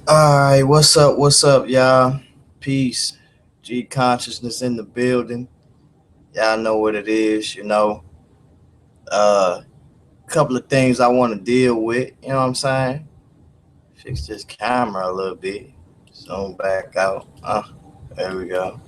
Alright, what's up? What's up, y'all? Peace. G consciousness in the building. Y'all know what it is, Uh couple of things I want to deal with, you know what I'm saying? Fix this camera a little bit. Zoom back out. There we go.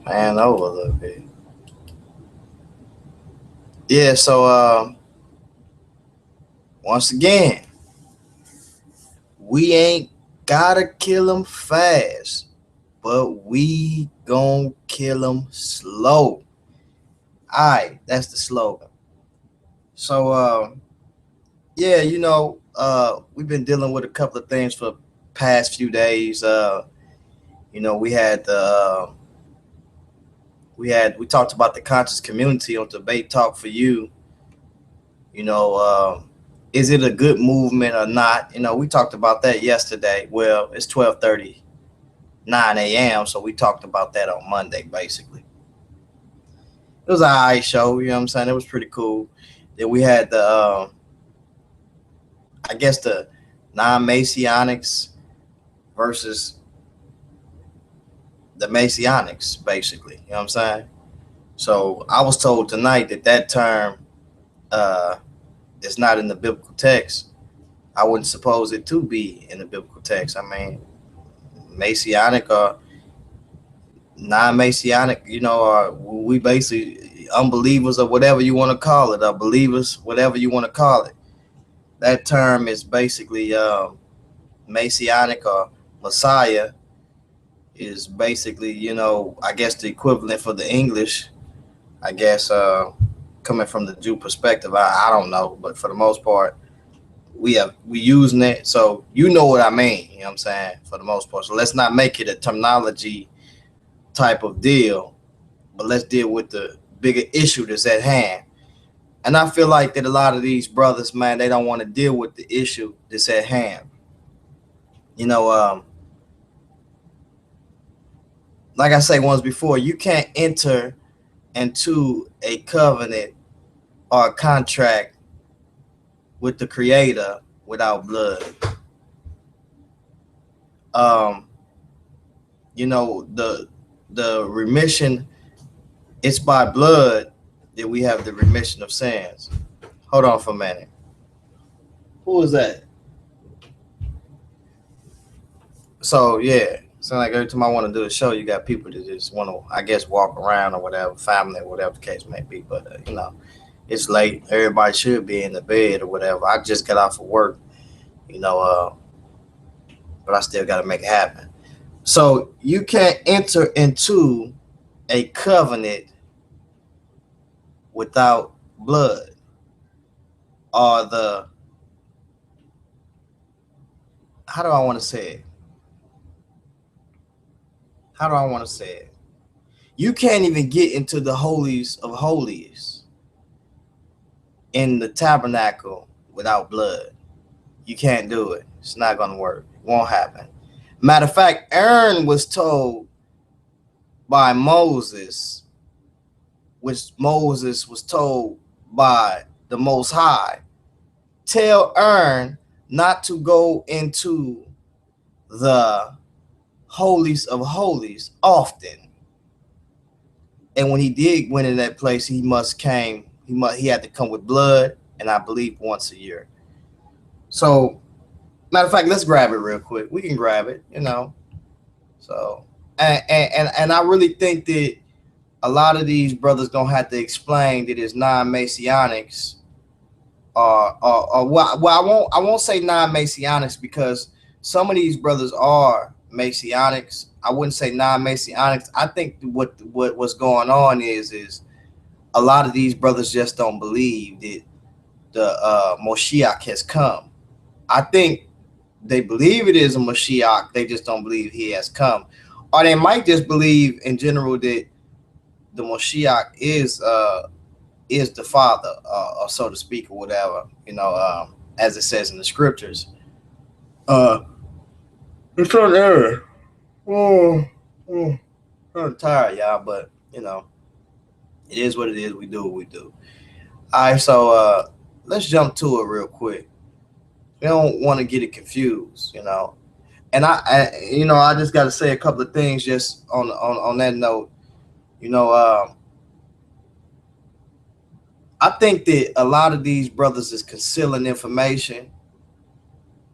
Pan over a little bit. Yeah, so once again, we ain't gotta kill them fast, but we gon' kill them slow. Alright, that's the slogan. So yeah, we've been dealing with a couple of things for past few days. We had the we talked about the conscious community on Debate Talk for You. You know, is it a good movement or not? We talked about that yesterday. Well, it's 12:39 a.m., so we talked about that on Monday, basically. It was an eye show, you know what I'm saying? It was pretty cool. Then we had I guess the non-Messianics versus the Messianics, basically. You know what I'm saying? So I was told tonight that term uh, is not in the biblical text. I wouldn't suppose it to be in the biblical text. I mean, Messianic or non-Messianic, or we basically unbelievers or whatever you want to call it, or believers, whatever you want to call it. That term is basically Messianic or Messiah is basically, I guess the equivalent for the English. I guess coming from the Jew perspective, I don't know, but for the most part, we using it. So you know what I mean. You know what I'm saying? For the most part. So let's not make it a terminology type of deal, but let's deal with the bigger issue that's at hand. And I feel like that a lot of these brothers, man, they don't want to deal with the issue that's at hand. You know, like I say once before, you can't enter into a covenant or a contract with the creator without blood. Um, the remission, it's by blood that we have the remission of sins. Hold on for a minute. Who is that? So yeah, so like every time I want to do a show, you got people that just want to, I guess, walk around or whatever, family or whatever the case may be. But it's late. Everybody should be in the bed or whatever. I just got off of work, you know, uh, but I still got to make it happen. So you can't enter into a covenant without blood, or the, how do I want to say it? How do I want to say it? You can't even get into the holies of holies in the tabernacle without blood. You can't do it. It's not going to work. It won't happen. Matter of fact, Aaron was told by Moses, which Moses was told by the Most High, tell Aaron not to go into the holies of holies often. And when he did went in that place, he had to come with blood, and I believe once a year. So matter of fact, let's grab it real quick. We can grab it. So and I really think that a lot of these brothers gonna have to explain that it's non-Messianics, or well, I won't say non-Messianics, because some of these brothers are Messianics. I wouldn't say non-Messianics. I think what's going on is a lot of these brothers just don't believe that the Moshiach has come. I think they believe it is a Moshiach. They just don't believe he has come, or they might just believe in general that the Moshiach is the Father, or so to speak, or whatever. As it says in the scriptures. Uh, it's on there. Oh, oh, I'm tired, y'all, but it is what it is. We do what we do. All right, so let's jump to it real quick. We don't want to get it confused. And I just got to say a couple of things just on that note. You know, I think that a lot of these brothers is concealing information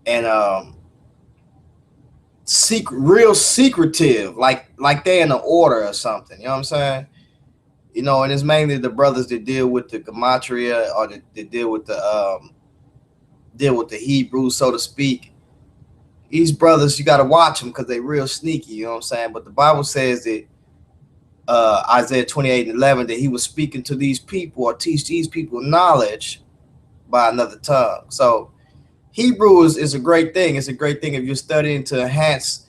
and real secretive, like they in an order or something. You know what I'm saying? You know, and it's mainly the brothers that deal with the gematria or that deal with the Hebrew, so to speak. These brothers, you got to watch them because they real sneaky. You know what I'm saying? But the Bible says that Isaiah 28:11 that he was speaking to these people or teach these people knowledge by another tongue. So Hebrew is a great thing. It's a great thing if you're studying to enhance.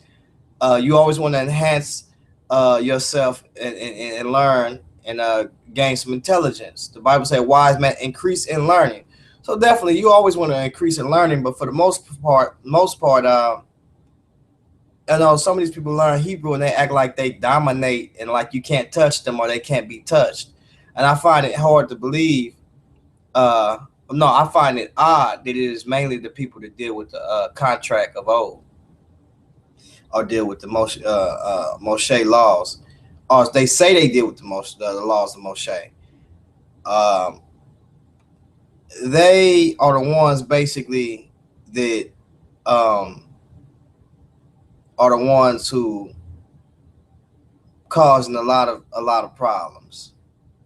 You always want to enhance yourself and learn and gain some intelligence. The Bible says, "Wise man increase in learning." So definitely, you always want to increase in learning. But for the most part, I know some of these people learn Hebrew and they act like they dominate and like you can't touch them or they can't be touched. And I find it hard to believe. Uh, no, I find it odd that it is mainly the people that deal with the contract of old or deal with the Moshe laws, or they say they deal with the laws of Moshe. Um, they are the ones basically that um, are the ones who causing a lot of problems.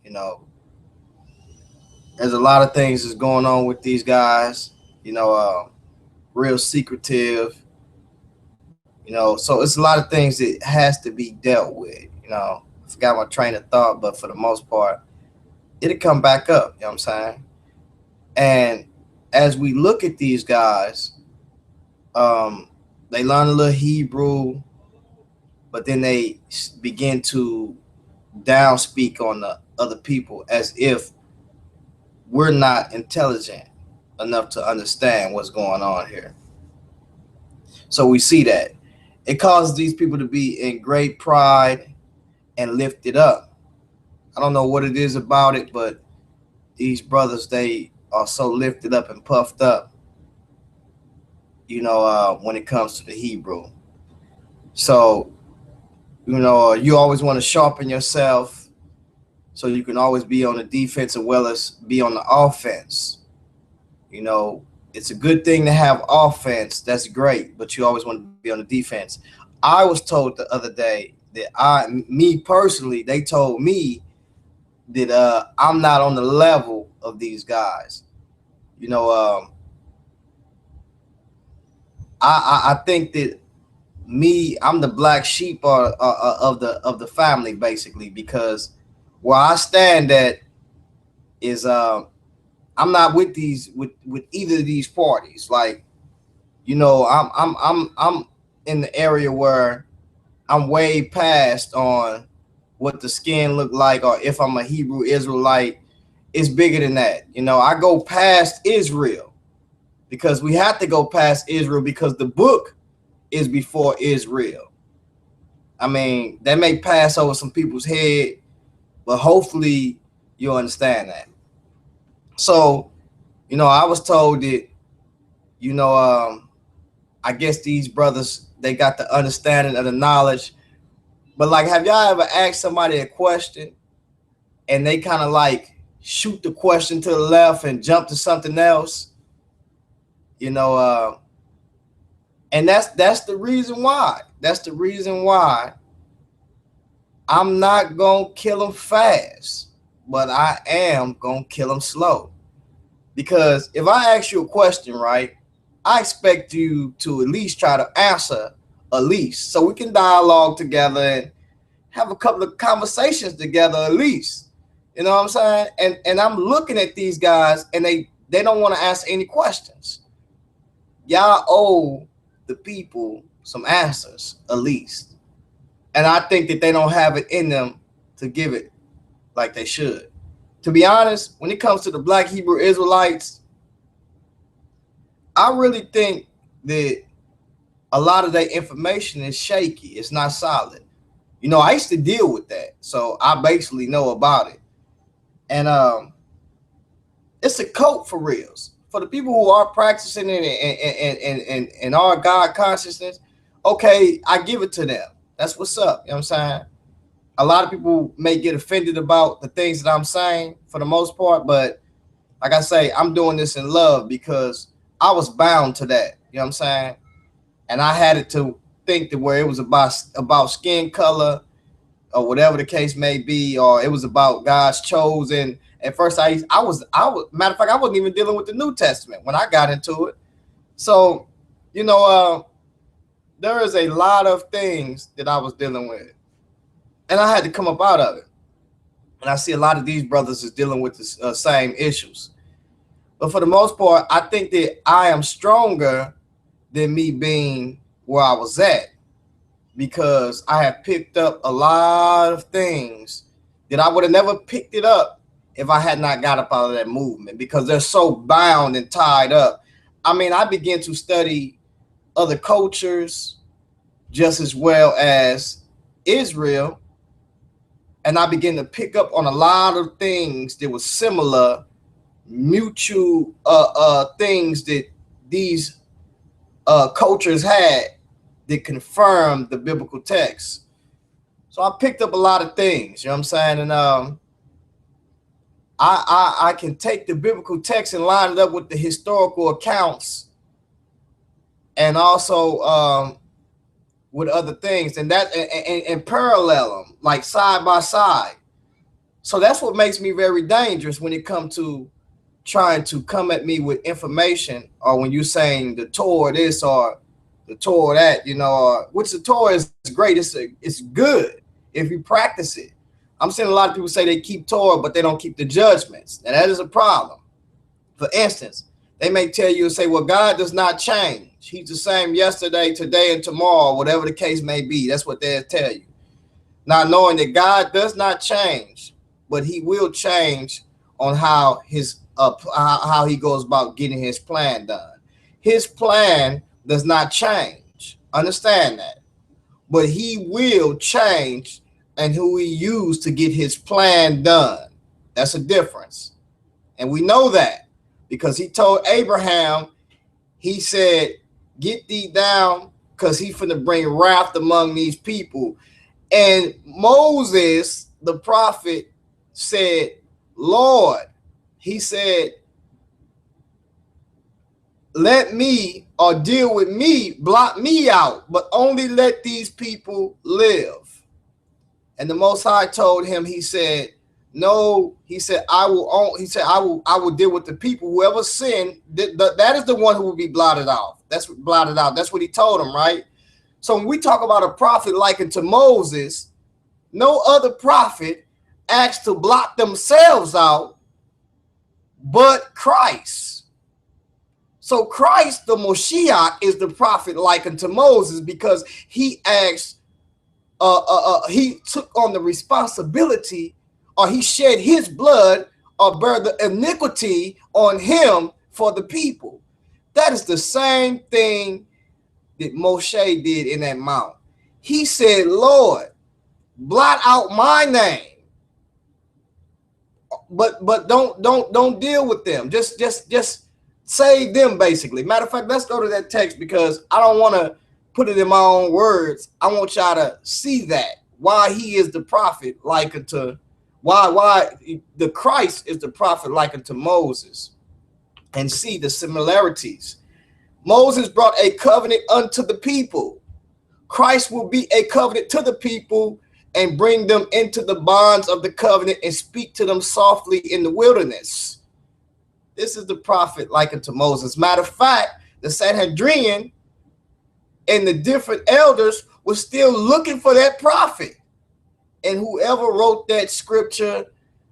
You know, there's a lot of things that's going on with these guys. You know, real secretive. You know, so it's a lot of things that has to be dealt with. You know, I forgot my train of thought, but for the most part, it'll come back up. You know what I'm saying? And as we look at these guys, um, they learn a little Hebrew, but then they begin to down speak on the other people as if we're not intelligent enough to understand what's going on here. So we see that it causes these people to be in great pride and lifted up. I don't know what it is about it, but these brothers, they are so lifted up and puffed up, when it comes to the Hebrew. So, you always want to sharpen yourself so you can always be on the defense as well as be on the offense. You know, it's a good thing to have offense. That's great, but you always want to be on the defense. I was told the other day that me personally, they told me that I'm not on the level of these guys. You know, I think that I'm the black sheep of the family basically because where I stand at is I'm not with with either of these parties. Like, I'm in the area where I'm way past on what the skin look like or if I'm a Hebrew Israelite. It's bigger than that. I go past Israel because we have to go past Israel because the book is before Israel. I mean, that may pass over some people's head, but hopefully you'll understand that. So, I was told that, I guess these brothers, they got the understanding of the knowledge. But like, have y'all ever asked somebody a question and they kind of like shoot the question to the left and jump to something else? You know, and that's the reason why. That's the reason why I'm not gonna kill them fast, but I am gonna kill them slow. Because if I ask you a question, right, I expect you to at least try to answer, at least, so we can dialogue together and have a couple of conversations together, at least. You know what I'm saying? And I'm looking at these guys, and they don't want to answer any questions. Y'all owe the people some answers, at least. And I think that they don't have it in them to give it like they should. To be honest, when it comes to the Black Hebrew Israelites, I really think that a lot of their information is shaky. It's not solid. I used to deal with that, so I basically know about it. And it's a cult for reals. For the people who are practicing it and are God consciousness, okay, I give it to them. That's what's up. You know what I'm saying? A lot of people may get offended about the things that I'm saying for the most part, but like I say, I'm doing this in love because I was bound to that. You know what I'm saying? And I had it to think that where it was about skin color or whatever the case may be, or it was about God's chosen. At first, I was matter of fact, I wasn't even dealing with the New Testament when I got into it. So, you know, there is a lot of things that I was dealing with, and I had to come up out of it. And I see a lot of these brothers is dealing with the same issues. But for the most part, I think that I am stronger than me being where I was at, because I have picked up a lot of things that I would have never picked it up if I had not got up out of that movement, because they're so bound and tied up. I mean, I began to study other cultures just as well as Israel, and I began to pick up on a lot of things that were similar, mutual things that these cultures had that confirmed the biblical text. So I picked up a lot of things, you know what I'm saying? And I can take the biblical text and line it up with the historical accounts, and also with other things, and that and parallel them like side by side. So that's what makes me very dangerous when it comes to trying to come at me with information, or when you're saying the Torah this or the Torah that, you know, or, which the Torah is great. It's good if you practice it. I'm seeing a lot of people say they keep Torah, but they don't keep the judgments, and that is a problem. For instance, they may tell you and say, well, God does not change. He's the same yesterday, today, and tomorrow, whatever the case may be. That's what they'll tell you. Not knowing that God does not change, but he will change on how how he goes about getting his plan done. His plan does not change. Understand that. But he will change and who he used to get his plan done. That's a difference. And we know that because he told Abraham, he said, get thee down, because he's finna bring wrath among these people. And Moses, the prophet, said, Lord, he said, let me, or deal with me, blot me out, but only let these people live. And the Most High told him, he said, no, he said, I will deal with the people. Whoever sinned, that is the one who will be blotted out. That's what he told him, right? So when we talk about a prophet likened to Moses, no other prophet asked to blot themselves out but Christ. So Christ, the Moshiach, is the prophet likened to Moses, because he asked, he took on the responsibility, or he shed his blood, or bear the iniquity on him for the people. That is the same thing that Moshe did in that mount. He said, Lord, blot out my name, but don't deal with them. Just save them, basically. Matter of fact, let's go to that text, because I don't want to put it in my own words. I want y'all to see that why he is the prophet likened to, why the Christ is the prophet likened to Moses, and see the similarities. Moses brought a covenant unto the people. Christ will be a covenant to the people and bring them into the bonds of the covenant and speak to them softly in the wilderness. This is the prophet likened to Moses. Matter of fact, the Sanhedrin and the different elders were still looking for that prophet. And whoever wrote that scripture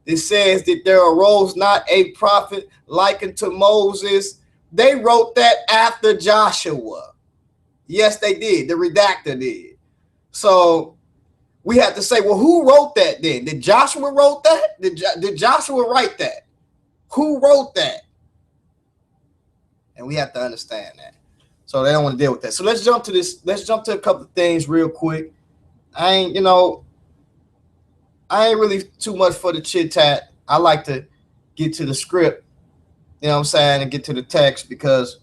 that says that there arose not a prophet likened to Moses, they wrote that after Joshua. Yes, they did. The redactor did. So we have to say, well, who wrote that then? Did Joshua wrote that? Did Joshua write that? Who wrote that? And we have to understand that. So they don't want to deal with that. So let's jump to this. Let's jump to a couple of things real quick. I ain't really too much for the chit chat. I like to get to the script, you know what I'm saying, and get to the text, because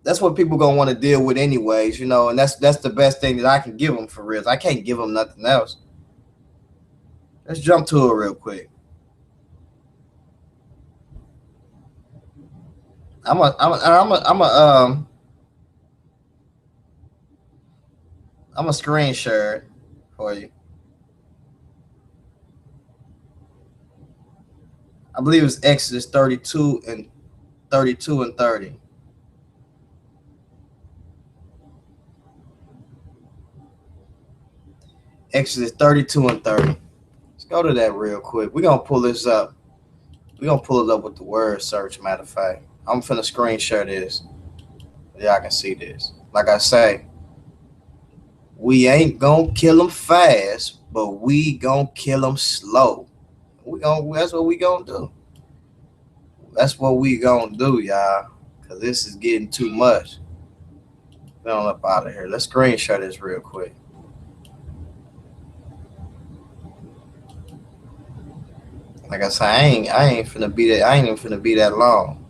that's what people gonna want to deal with anyways, you know, and that's the best thing that I can give them for real. I can't give them nothing else. Let's jump to it real quick. I'm a screen share it for you. I believe it's Exodus 32 and 30. Exodus 32 and 30. Let's go to that real quick. We're gonna pull this up. We're gonna pull it up with the word search, matter of fact. I'm finna screen share this. Y'all can see this. Like I say, we ain't gonna kill them fast, but we gonna kill them slow. That's what we gonna do. That's what we gonna do, y'all. Cause this is getting too much. Get on up out of here. Let's screen share this real quick. Like I said, I ain't finna be that. I ain't even finna be that long.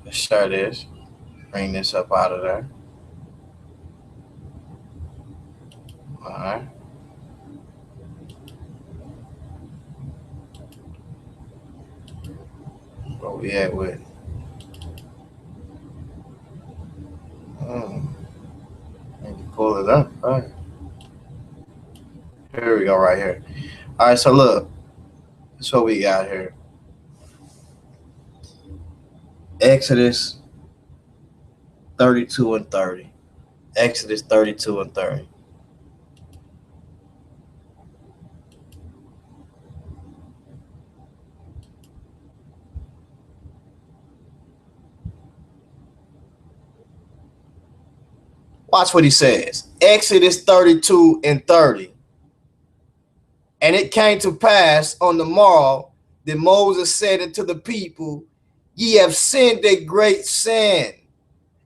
Let's share this. Bring this up out of there. All right. Where we at with? Need to pull it up. All right. Here we go, right here. All right. So look, that's what we got here. Exodus 32 and 30. Exodus 32 and 30. Watch what he says. Exodus 32 and 30. And it came to pass on the morrow that Moses said unto the people, ye have sinned a great sin.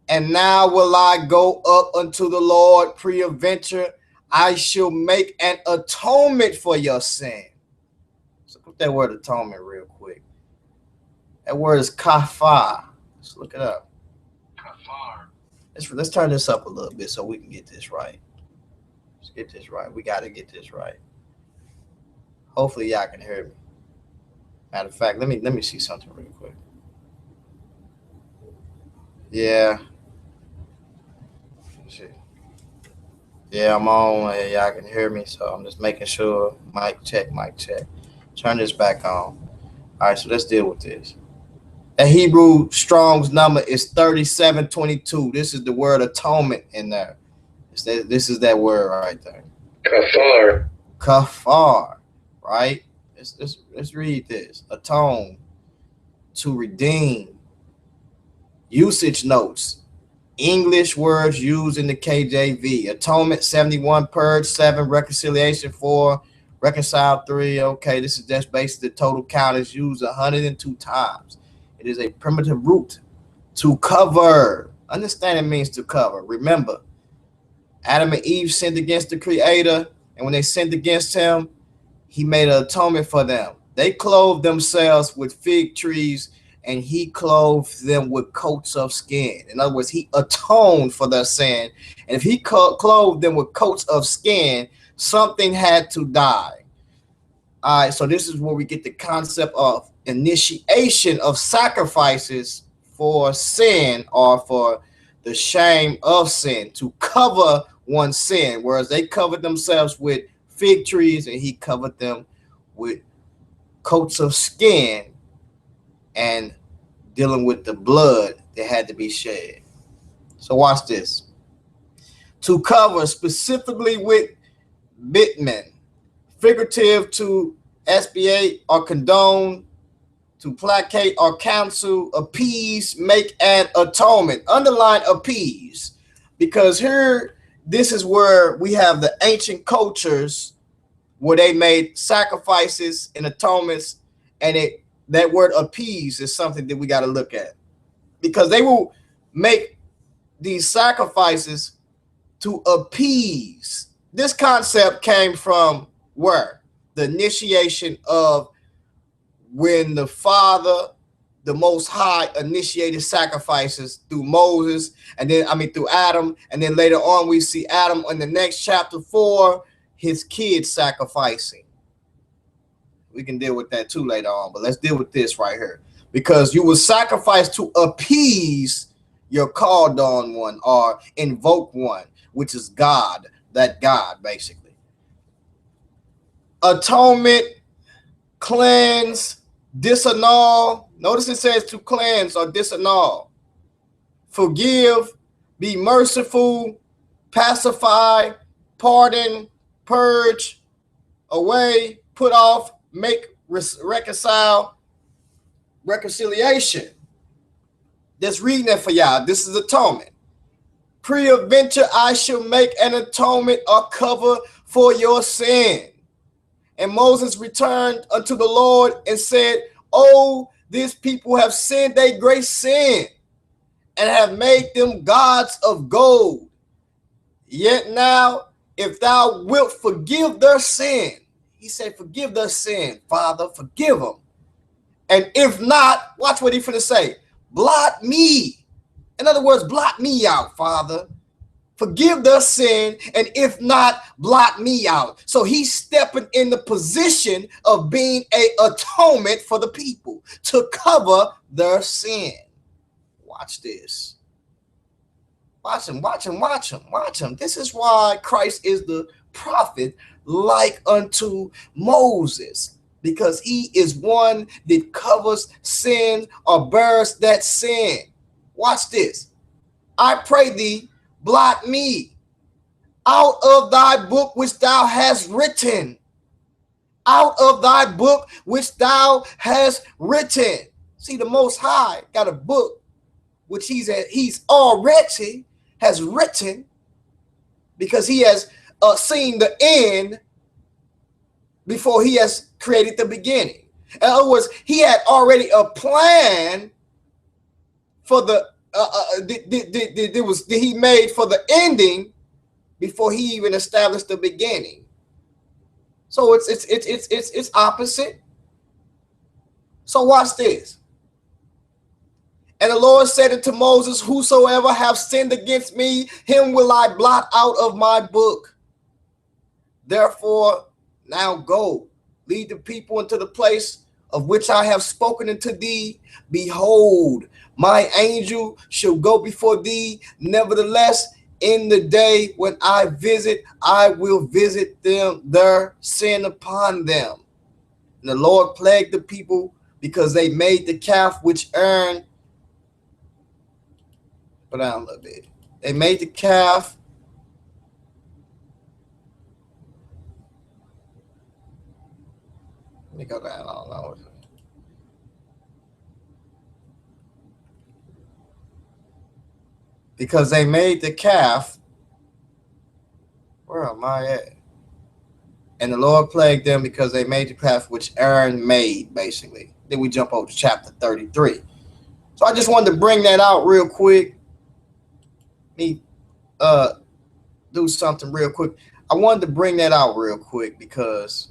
And now will I go up unto the Lord, peradventure I shall make an atonement for your sin. So put that word atonement real quick. That word is kafar. Let's look it up. Kafar. Let's turn this up a little bit so we can get this right. Let's get this right. We got to get this right. Hopefully y'all can hear me. Matter of fact, let me see something real quick. Yeah. Yeah, I'm on. Y'all can hear me, so I'm just making sure. Mic check. Turn this back on. All right, so let's deal with this. The Hebrew Strong's number is 3722. This is the word atonement in there. This is that word right there. Kafar, right? Let's read this. Atone, to redeem. Usage notes. English words used in the KJV. Atonement 71, purge 7, reconciliation 4, reconcile 3. Okay, this is just basically the total count is used 102 times. It is a primitive root. To cover. Understand it means to cover. Remember, Adam and Eve sinned against the Creator, and when they sinned against him, he made an atonement for them. They clothed themselves with fig trees, and he clothed them with coats of skin. In other words, he atoned for their sin. And if he clothed them with coats of skin, something had to die. All right, so this is where we get the concept of initiation of sacrifices for sin or for the shame of sin, to cover one's sin, whereas they covered themselves with fig trees and he covered them with coats of skin and dealing with the blood that had to be shed. So watch this. To cover specifically with bitumen, figurative to expiate or condone, to placate or counsel, appease, make an atonement. Underline appease, because here, this is where we have the ancient cultures where they made sacrifices and atonements, and that word appease is something that we got to look at, because they will make these sacrifices to appease. This concept came from where? The initiation of when the father the Most High initiated sacrifices through Moses, and then through Adam, and then later on we see Adam in the next chapter 4, his kids sacrificing. We can deal with that too later on, but let's deal with this right here, because you will sacrifice to appease your called on one or invoke one, which is God, that God basically. Atonement, cleanse, disannul. Notice it says to cleanse or disannul. Forgive, be merciful, pacify, pardon, purge, away, put off, make, reconcile, reconciliation. Just reading that for y'all. This is atonement. Pre-adventure, I shall make an atonement or cover for your sin. And Moses returned unto the Lord and said, oh, these people have sinned a great sin, and have made them gods of gold. Yet now, if thou wilt forgive their sin, he said, forgive their sin, Father, forgive them. And if not, watch what he's finna say, blot me. In other words, blot me out, Father. Forgive their sin, and if not, blot me out. So he's stepping in the position of being an atonement for the people to cover their sin. Watch this. Watch him, watch him, watch him, watch him. This is why Christ is the prophet like unto Moses, because he is one that covers sin or bears that sin. Watch this. I pray thee, blot me out of thy book which thou hast written. Out of thy book which thou hast written. See, the Most High got a book which he's already has written, because he has seen the end before he has created the beginning. In other words, he had already a plan for the he made for the ending before he even established the beginning. So it's opposite. So watch this. And the Lord said unto Moses, whosoever have sinned against me, him will I blot out of my book. Therefore, now go, lead the people into the place of which I have spoken unto thee. Behold, my angel shall go before thee. Nevertheless, in the day when I visit, I will visit them, their sin upon them. And the Lord plagued the people because they made the calf which Aaron, put down a little bit. They made the calf. Let me go down. I don't know. Because they made the calf. Where am I at? And the Lord plagued them because they made the calf which Aaron made, basically. Then we jump over to chapter 33. So I just wanted to bring that out real quick. Me do something real quick. I wanted to bring that out real quick because